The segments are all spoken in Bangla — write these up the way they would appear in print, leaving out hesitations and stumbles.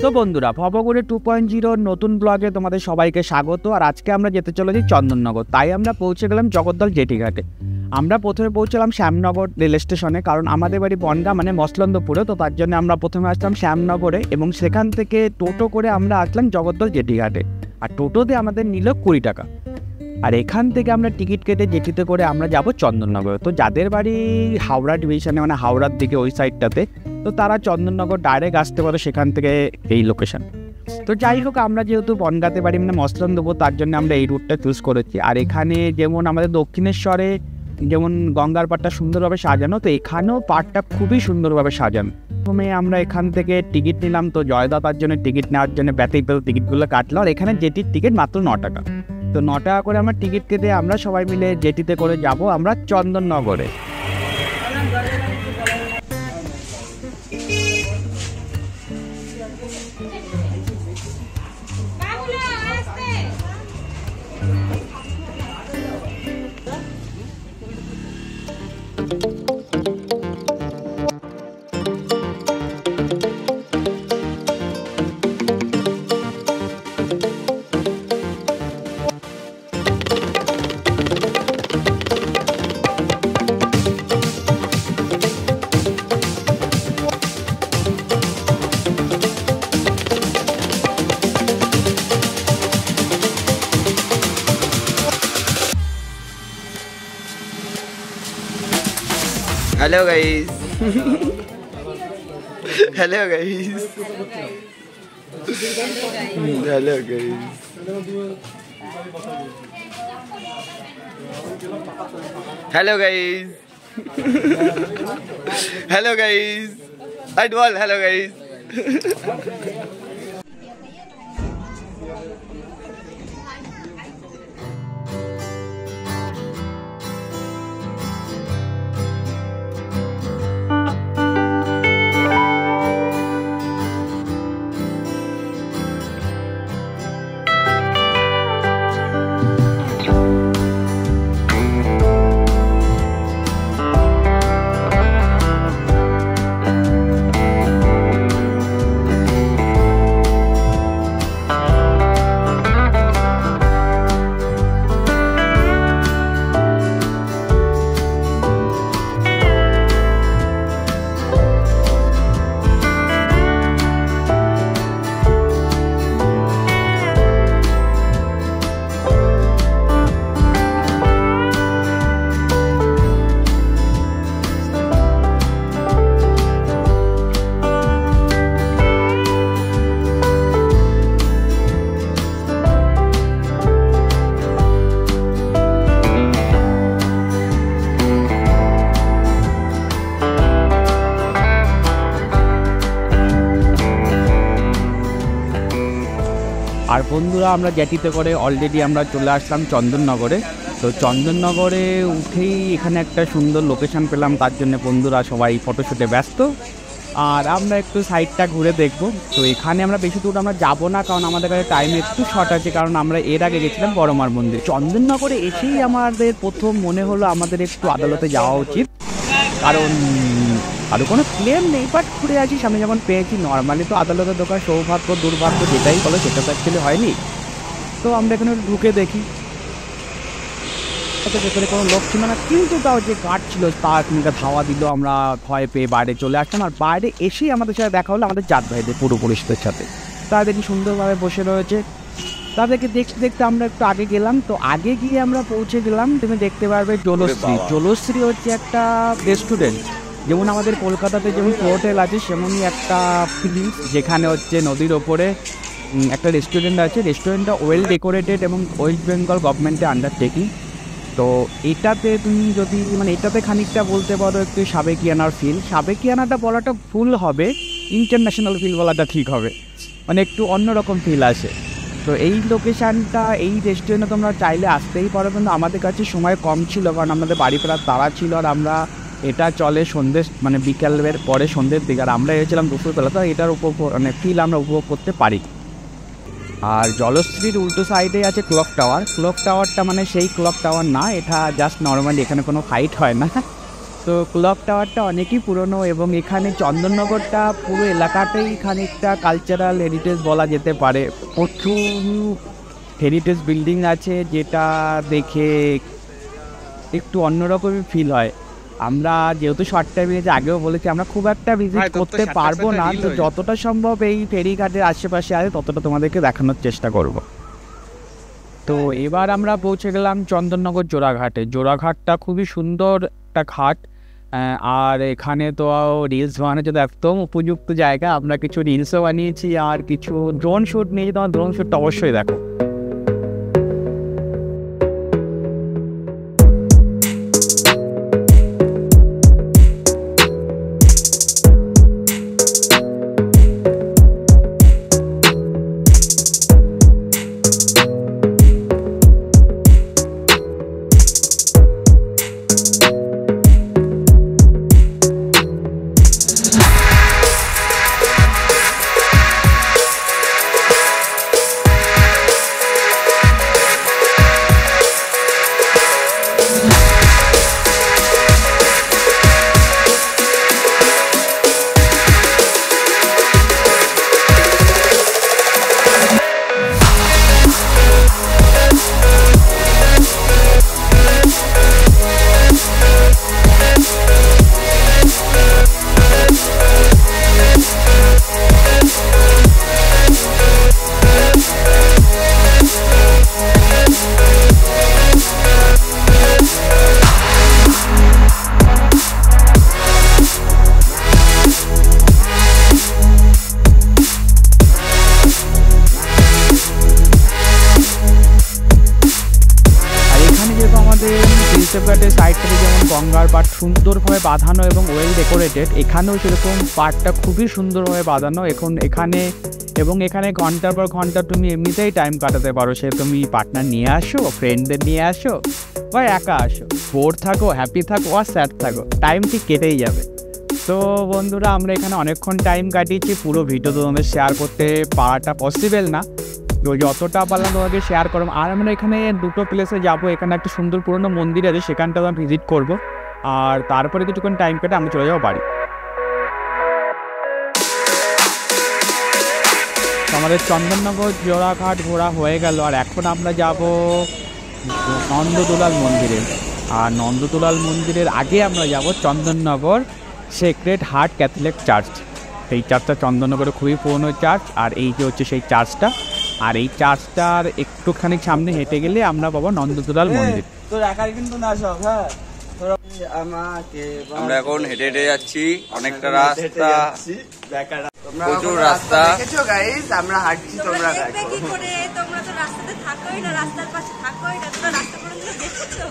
তো বন্ধুরা, ভবঘুরে 2.0 নতুন ব্লগে তোমাদের সবাইকে স্বাগত। আর আজকে আমরা যেতে চলেছি চন্দননগর, তাই আমরা পৌঁছে গেলাম জগদ্দল জেটিঘাটে। আমরা প্রথমে পৌঁছলাম শ্যামনগর রেল স্টেশনে, কারণ আমাদের বাড়ি বনগাঁ মানে মসলন্দপুরে, তো তার জন্য আমরা প্রথমে আসলাম শ্যামনগরে এবং সেখান থেকে টোটো করে আমরা আসলাম জগদ্দল জেটিঘাটে। আর টোটোতে আমাদের নিল 20 টাকা। আর এখান থেকে আমরা টিকিট কেটে জেটিতে করে আমরা যাব চন্দননগরে। তো যাদের বাড়ি হাওড়া ডিভিশনে মানে হাওড়ার দিকে ওই সাইডটাতে, তো তারা চন্দননগর ডাইরেক্ট আসতে পারে সেখান থেকে এই লোকেশন। তো যাই হোক, আমরা যেহেতু বনগাঁতে বাড়ি মানে মসলন্দপুর, তার জন্য আমরা এই রুটটা চুজ করেছি। আর এখানে যেমন আমাদের দক্ষিণেশ্বরে যেমন গঙ্গার পাড়টা সুন্দরভাবে সাজানো, তো এখানেও পাড়টা খুবই সুন্দরভাবে সাজানো। প্রথমে আমরা এখান থেকে টিকিট নিলাম, তো জয়দা তার জন্য টিকিট নেওয়ার জন্য ব্যতিক্রম টিকিটগুলো কাটলো। আর এখানে জেটির টিকিট মাত্র 9 টাকা। তো 9 টাকা করে আমরা টিকিট কেটে আমরা সবাই মিলে জেটিতে করে যাব আমরা চন্দননগরে। Hello guys. Hello guys. Hello guys. Hello guys. Hello guys. I do all hello guys. আর বন্ধুরা, আমরা জেটিতে করে অলরেডি আমরা চলে আসলাম চন্দননগরে। তো চন্দননগরে উঠেই এখানে একটা সুন্দর লোকেশন পেলাম, তার জন্য বন্ধুরা সবাই ফটোশ্যুটে ব্যস্ত। আর আমরা একটু সাইডটা ঘুরে দেখব। তো এখানে আমরা বেশি দূর আমরা যাবো না, কারণ আমাদের কাছে টাইম একটু শর্ট আছে, কারণ আমরা এর আগে গেছিলাম বড়মার মন্দির। চন্দননগরে এসেই আমাদের প্রথম মনে হলো আমাদের একটু আদালতে যাওয়া উচিত, কারণ আরও কোনো ক্লেম নেই, বাট ঘুরে আসি সামনে যেমন পেয়েছি। নর্মালি তো আদালতের দোকান সৌভাগ্য দুর্ভাগ্য যেটাই বলো সেটা তো অ্যাকচুয়ালি হয়নি। তো আমরা এখানে ঢুকে দেখি, ভেতরে কোনো লোক ছিল না, কিন্তু তাও যে গার্ড ছিল তার এখানকার ধাওয়া দিল, আমরা ভয় পেয়ে বাইরে চলে আসলাম। আর বাইরে এসেই আমাদের সাথে দেখা হলো আমাদের জাত ভাইদের পুরো পরিষদের সাথে। তারা দেখি সুন্দরভাবে বসে রয়েছে, তাদেরকে দেখতে দেখতে আমরা একটু আগে গেলাম। তো আগে গিয়ে আমরা পৌঁছে গেলাম, তুমি দেখতে পারবে জলশ্রী। জলশ্রী হচ্ছে একটা রেস্টুরেন্ট, যেমন আমাদের কলকাতাতে যেমন হোটেল আছে সেমনই একটা ফিলিংস, যেখানে হচ্ছে নদীর ওপরে একটা রেস্টুরেন্ট আছে। রেস্টুরেন্টটা ওয়েল ডেকোরেটেড এবং ওয়েস্ট বেঙ্গল গভর্নমেন্টের আন্ডারটেকিং। তো এটাতে তুমি যদি মানে এটাতে খানিকটা বলতে পারো একটু সাবেকিয়ানার ফিল। সাবেকিয়ানাটা বলাটা ভুল হবে, ইন্টারন্যাশনাল ফিল বলাটা ঠিক হবে, মানে একটু অন্যরকম ফিল আসে। তো এই লোকেশানটা এই রেস্টুরেন্টে তোমরা চাইলে আসতেই পারো, কিন্তু আমাদের কাছে সময় কম ছিল, কারণ আমাদের বাড়ি ফেরার তাড়া ছিল। আর আমরা এটা চলে সন্ধ্যে মানে বিকেলের পরে সন্ধ্যের দিকে, আর আমরা এসেছিলাম দুপুরবেলা, তো এটার উপর মানে ফিল আমরা উপভোগ করতে পারি। আর জলশ্রীর উল্টো সাইডে আছে ক্লক টাওয়ার। ক্লক টাওয়ারটা মানে সেই ক্লক টাওয়ার না, এটা জাস্ট নর্মালি, এখানে কোনো ফাইট হয় না। তো ক্লক টাওয়ারটা অনেকই পুরনো এবং এখানে চন্দননগরটা পুরো এলাকাটাই খানিকটা কালচারাল হেরিটেজ বলা যেতে পারে। প্রচুর হেরিটেজ বিল্ডিং আছে যেটা দেখে একটু অন্যরকমই ফিল হয়। আমরা যেহেতু শর্ট টাইমে আগেও বলেছি আমরা খুব একটা ভিজিট করতে পারবো না, তো যতটা সম্ভব এই ফেরিঘাটের আশেপাশে আছে ততটা তোমাদেরকে দেখানোর চেষ্টা করব। তো এবার আমরা পৌঁছে গেলাম চন্দননগর জোড়াঘাটে। জোড়াঘাটটা খুবই সুন্দর একটা ঘাট, আর এখানে তো রিলস বানানোর জন্য একদম উপযুক্ত জায়গা। আমরা কিছু রিলসও বানিয়েছি আর কিছু ড্রোন শ্যুট নিয়েছি, তোমার ড্রোন শ্যুটটা অবশ্যই দেখো। রিসেপঘাটের সাইডটাতে যেমন গঙ্গার পাট সুন্দরভাবে বাঁধানো এবং ওয়েল ডেকোরেটেড, এখানেও সেরকম পাটটা খুবই সুন্দরভাবে বাঁধানো। এখানে ঘন্টার পর ঘন্টা তুমি এমনিতেই টাইম কাটাতে পারো। সে তুমি পার্টনার নিয়ে আসো, ফ্রেন্ডদের নিয়ে আসো বা একা আসো, বোর থাকো, হ্যাপি থাকো আর স্যাড থাকো, টাইম ঠিক কেটেই যাবে। তো বন্ধুরা আমরা এখানে অনেকক্ষণ টাইম কাটিয়েছি, পুরো ভিডিও তোমাদের শেয়ার করতে পারাটা পসিবল না, তো যতটা পারলাম তোমাকে শেয়ার করো। আর আমরা এখানে দুটো প্লেসে যাবো, এখানে একটা সুন্দর পুরনো মন্দির আছে সেখানটা আমরা ভিজিট করব, আর তারপরে কিছুক্ষণ টাইম কেটে আমরা চলে যাবো বাড়ি। আমাদের চন্দননগর জোড়াঘাট ঘোরা হয়ে গেল, আর এখন আমরা যাব নন্দদুলাল মন্দিরে। আর নন্দদুলাল মন্দিরের আগে আমরা যাব Chandannagar sacred heart Catholic church. এই চার্চটা চন্দননগরে খুবই পুরনো চার্চ, আর এই যে হচ্ছে সেই চার্চটা। আর এই চার্চটার একটুখানি সামনে হেঁটে গেলে আমরা পাবো নন্দদুলাল মন্দির। আমরা এখন হেঁটে হেঁটে যাচ্ছি, অনেকটা রাস্তা, প্রচুর রাস্তা। আমরা হাঁটছি, তোমরা দেখো। কি করে তোমরা তো রাস্তাতে থাকোই না, রাস্তার পাশে থাকোই না, তোমরা রাস্তা পর্যন্ত দেখেছো?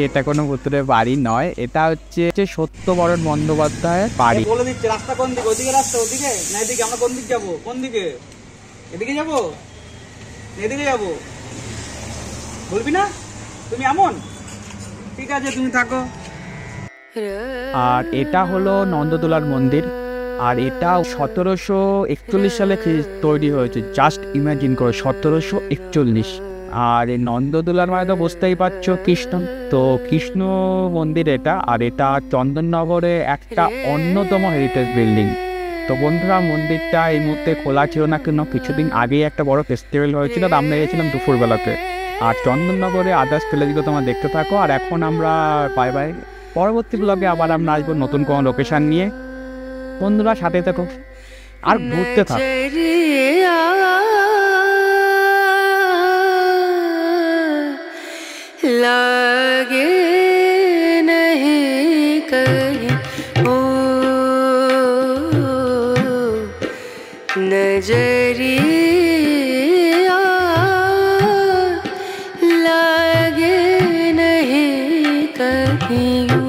এটা কোনো ভূতুরে বাড়ি নয়, এটা হচ্ছে সত্যবরণ বন্দ্যোপাধ্যায়ের বাড়ি। বলে দিচ্ছে রাস্তা কোন দিকে, ওদিকে রাস্তা, ওদিকে না এদিকে? আমরা কোন দিক যাবো? কোন দিকে? এদিকে যাবো, এদিকে যাবো? বলবি না তুমি এমন? ঠিক আছে তুমি থাকো। আর এটা হলো নন্দদুলার মন্দির, আর এটা 1741 সালে তৈরি হয়েছে। জাস্ট ইমাজিন করো 1741। আর এই নন্দদুলার মানে তো বুঝতেই পারছো কৃষ্ণ, তো কৃষ্ণ মন্দির এটা। আর এটা চন্দননগরে একটা অন্যতম হেরিটেজ বিল্ডিং। তো বন্ধুরা মন্দিরটা এই মুহূর্তে খোলা ছিল না, কেন কিছুদিন আগেই একটা বড় ফেস্টিভ্যাল হয়েছিল, আমরা গিয়েছিলাম দুপুরবেলাতে। আর চন্দননগরে আদার্স প্লেসগুলো তোমরা দেখতে থাকো। আর এখন আমরা বাই বাই, পরবর্তী ব্লগে আবার আমরা আসবো নতুন কোনো লোকেশন নিয়ে। বন্ধুরা সাথে থাকো আর ঘুরতে থাকো। লাগে नजरिया लागे नहीं कहीं